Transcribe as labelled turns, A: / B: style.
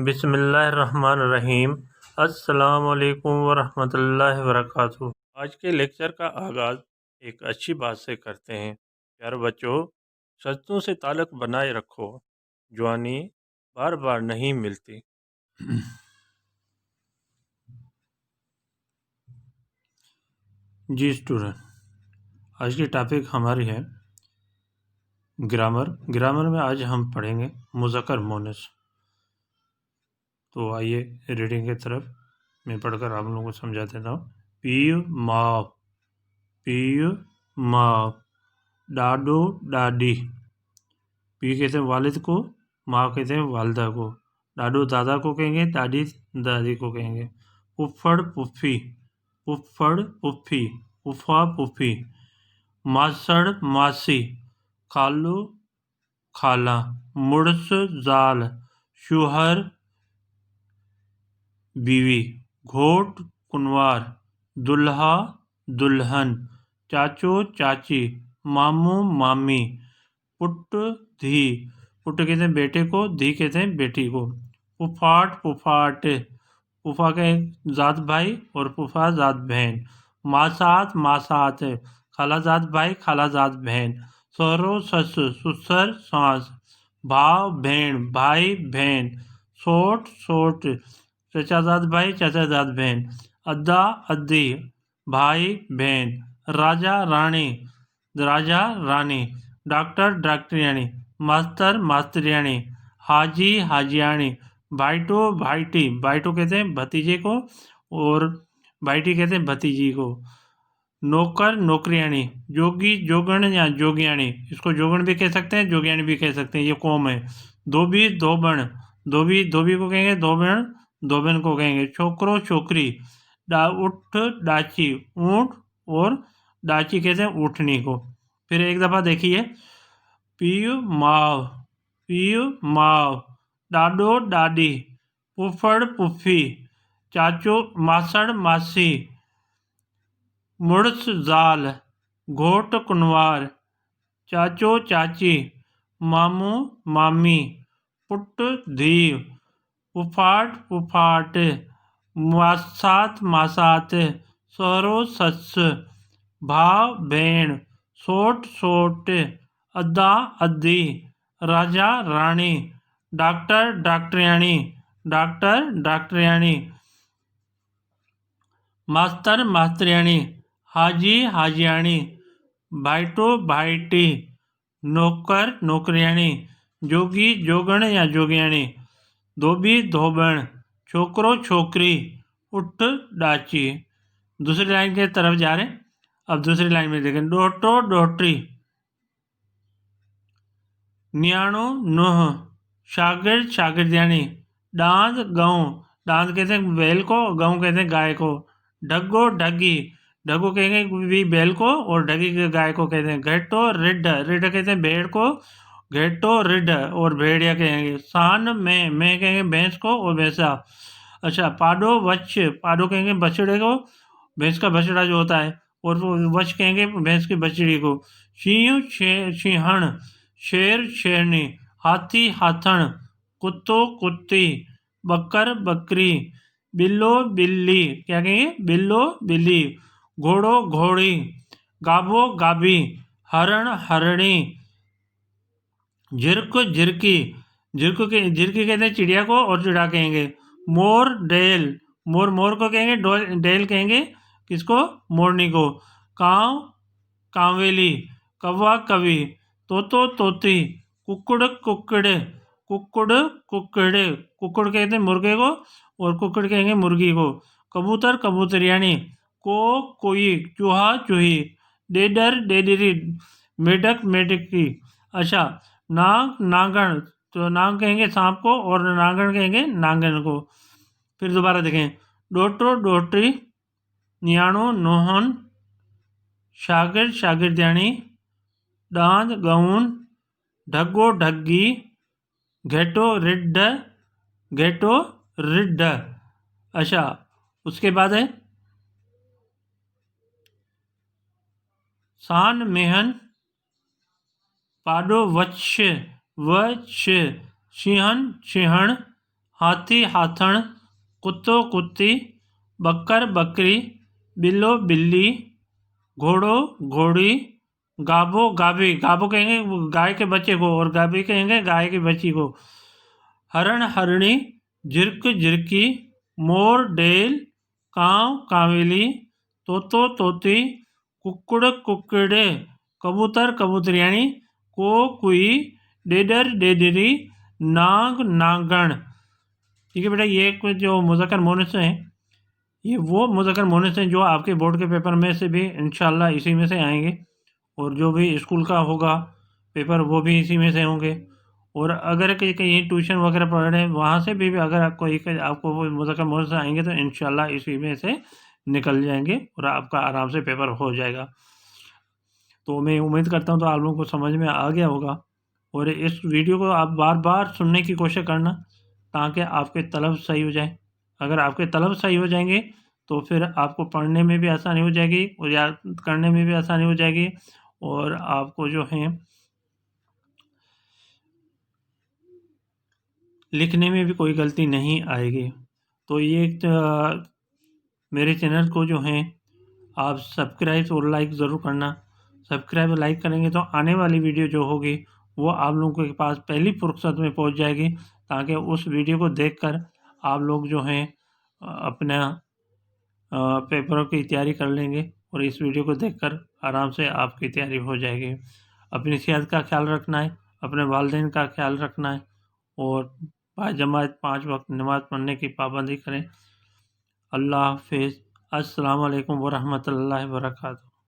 A: बिस्मिल्लाहिर्रहमानिर्रहीम। अस्सलामुअलैकुम वरहमतुल्लाहि वबरकातुहू। आज के लेक्चर का आगाज़ एक अच्छी बात से करते हैं। प्यारे बच्चों, सच्चों से ताल्लुक़ बनाए रखो, जवानी बार बार नहीं मिलती। जी स्टूडेंट, आज की टॉपिक हमारी है ग्रामर। ग्रामर में आज हम पढ़ेंगे मुज़क्कर मोनस। तो आइए रीडिंग की तरफ मैं पढ़कर आप लोगों को समझा देता हूँ। पीयू माँ, पीयू माँ, डाडो दादी। पी कहते हैं वालिद को, माँ कहते हैं वालदा को। डाडो दादा को कहेंगे, दादी दादी को कहेंगे। पुफ्फड़ पुफ्फी, पुफ्फड़ पुफ्फी, पुफ्फा पुफ्फी। मासड़ मासी, खालू खाला। मुड़स जाल, शूहर बीवी। घोट कुनवार, दुल्हा दुल्हन। चाचो चाची, मामू मामी। पुट धी, पुट कहते हैं बेटे को, धी कहते हैं बेटी को। पुफाट पुफाट, पुफा के जात भाई और पुफा जात बहन। मासात मासात, खाला जात भाई खाला जात बहन। सरो सस, सुसर सास। भाव भेण, भाई बहन। सोट सोट, चचा जात भाई चाचा जात बहन। अद्दा अद्दी, भाई बहन। राजा रानी, राजा रानी। Doctor डॉक्टरियाणी, master मास्टरियाणी। हाजी हाजियाणी। भाईटो भाईटी, भाईटो कहते हैं भतीजे को और भाईटी कहते हैं भतीजी को। नौकर नौकरियाणी। जोगी जोगण या जोगियाणी, इसको जोगण भी कह सकते हैं, जोगियाणी भी कह सकते हैं, ये कौम है। धोबी धोबण, धोबी धोबी को कहेंगे, धोबण धोबन को कहेंगे। छोकरो छोकरी। उठ डाची, ऊँट और डाची कहते हैं ऊँटनी को। फिर एक दफ़ा देखिए। पीयू माव, पीयू माव। डाडो डाडी, पुफड़ पुफी। चाचो मासड़ मासी। मुड़स जाल, घोट कुनवार। चाचो चाची, मामू मामी। पुट धी, पुफाट पुफाट। मासात मासात, सरो सस। भाव भेण, सोट सोट। अद्दा अद्दी, राजा रानी। Doctor डॉक्टरियाणी, doctor डॉक्टरियाणी। मास्तर मास्टरियाणी, हाजी हाजियाणी। भाईटो भाईटी, नौकर नौकरियाणी। जोगी जोगण या जोगियाणी। धोबी धोबण। छोकरो छोकरी। उठ डाची। दूसरी लाइन के तरफ जा रहे हैं। अब दूसरी लाइन में देखें। डोटो डोटरी, न्याणो नोह। शागिर्द शागिर्दियाणी। डांद गाँव, डांद कहते हैं बैल को, गाँव कहते हैं गाय को। ढग्गो ढग्गी, ढग्गो कहेंगे भी बैल को और ढगी के गाय को कहते हैं। घेटो रिड्ढ, रिड्ढ कहते हैं भेड़ को, घेटो रिड्ढ और भेड़िया कहेंगे। सान मैं कहेंगे भैंस को और भैंसा। अच्छा, पाडो वच्छ, पाडो कहेंगे बछड़े को, भैंस का बछड़ा जो होता है, और वच्छ कहेंगे भैंस की बछड़ी को। सिंह सिंहण, शेर शेरनी। हाथी हाथण, कुत्तो कुत्ती। बकर बकरी। बिल्लो बिल्ली, क्या कहेंगे बिल्लो बिल्ली। घोड़ो घोड़ी। गाभो गाभी। हरण हरणी। झिरक झिरकी, झिरकी कहते हैं चिड़िया को और चिड़ा कहेंगे। मोर डेल, मोर मोर को कहेंगे, डेल कहेंगे किसको, मोरनी को। काव कांवेली। कौवा कवि। तोतो तोती। कुक्कड़ कुक्कड़, कुक्कड़ कुक्कड़, कुक्कड़ कहते हैं मुर्गे को और कुक्कड़ कहेंगे मुर्गी को। कबूतर कबूतरियाणी। को कोई, चूहा चूही। डेडर डेडरी, मेढक मेढकी। अच्छा, नाग नांगण, तो नाग कहेंगे सांप को और नांगण कहेंगे नांगन को। फिर दोबारा देखें। डोटो डोटरी, न्याणो नोहन। शागिर्द शागिर्दियाणी। डांद गाउन। ढग्गो ढग्गी। घेटो रिड्ढ, घेटो रिड्ढ। अच्छा, उसके बाद है सान मेहन। पाडो वत्स, वत्स। सिंहन सिंहण। हाथी हाथण, कुत्तो कुत्ती, बक्कर बकरी, बिल्लो बिल्ली, घोड़ो घोड़ी, गाबो गाभी, गाबो कहेंगे गाय के बच्चे को और गाभी कहेंगे गाय की बच्ची को, हरण हरणी, झिरक झिरकी, मोर ढेल, कांव कांवेली, तोतो तोती, कुक्कुड़ कुक्कड़े, कबूतर कबूतरी यानी को कुई, डेडर डेडरी, नाग नागण। ठीक है बेटा, ये जो मुज़क्कर मुअन्नस हैं ये वो मुज़क्कर मुअन्नस हैं जो आपके बोर्ड के पेपर में से भी इंशाल्लाह इसी में से आएंगे, और जो भी स्कूल का होगा पेपर वो भी इसी में से होंगे। और अगर कहीं ट्यूशन वगैरह पढ़ रहे हैं वहाँ से भी अगर आपको वो मुज़क्कर मुअन्नस आएंगे तो इंशाल्लाह इसी में से निकल जाएंगे और आपका आराम से पेपर हो जाएगा। तो मैं उम्मीद करता हूँ तो आप लोगों को समझ में आ गया होगा, और इस वीडियो को आप बार बार सुनने की कोशिश करना ताकि आपके तलब सही हो जाए। अगर आपके तलब सही हो जाएंगे तो फिर आपको पढ़ने में भी आसानी हो जाएगी और याद करने में भी आसानी हो जाएगी, और आपको जो है लिखने में भी कोई गलती नहीं आएगी। तो ये मेरे चैनल को जो है आप सब्सक्राइब और लाइक ज़रूर करना। सब्सक्राइब और लाइक करेंगे तो आने वाली वीडियो जो होगी वो आप लोगों के पास पहली फुर्सत में पहुंच जाएगी, ताकि उस वीडियो को देखकर आप लोग जो हैं अपना पेपरों की तैयारी कर लेंगे, और इस वीडियो को देखकर आराम से आपकी तैयारी हो जाएगी। अपनी सेहत का ख्याल रखना है, अपने वालिदैन का ख्याल रखना है, और बाजमात 5 वक्त नमाज़ पढ़ने की पाबंदी करें। अल्लाह हाफ़िज़। अस्सलामु अलैकुम वरहमतुल्लाहि वबरकातुहू।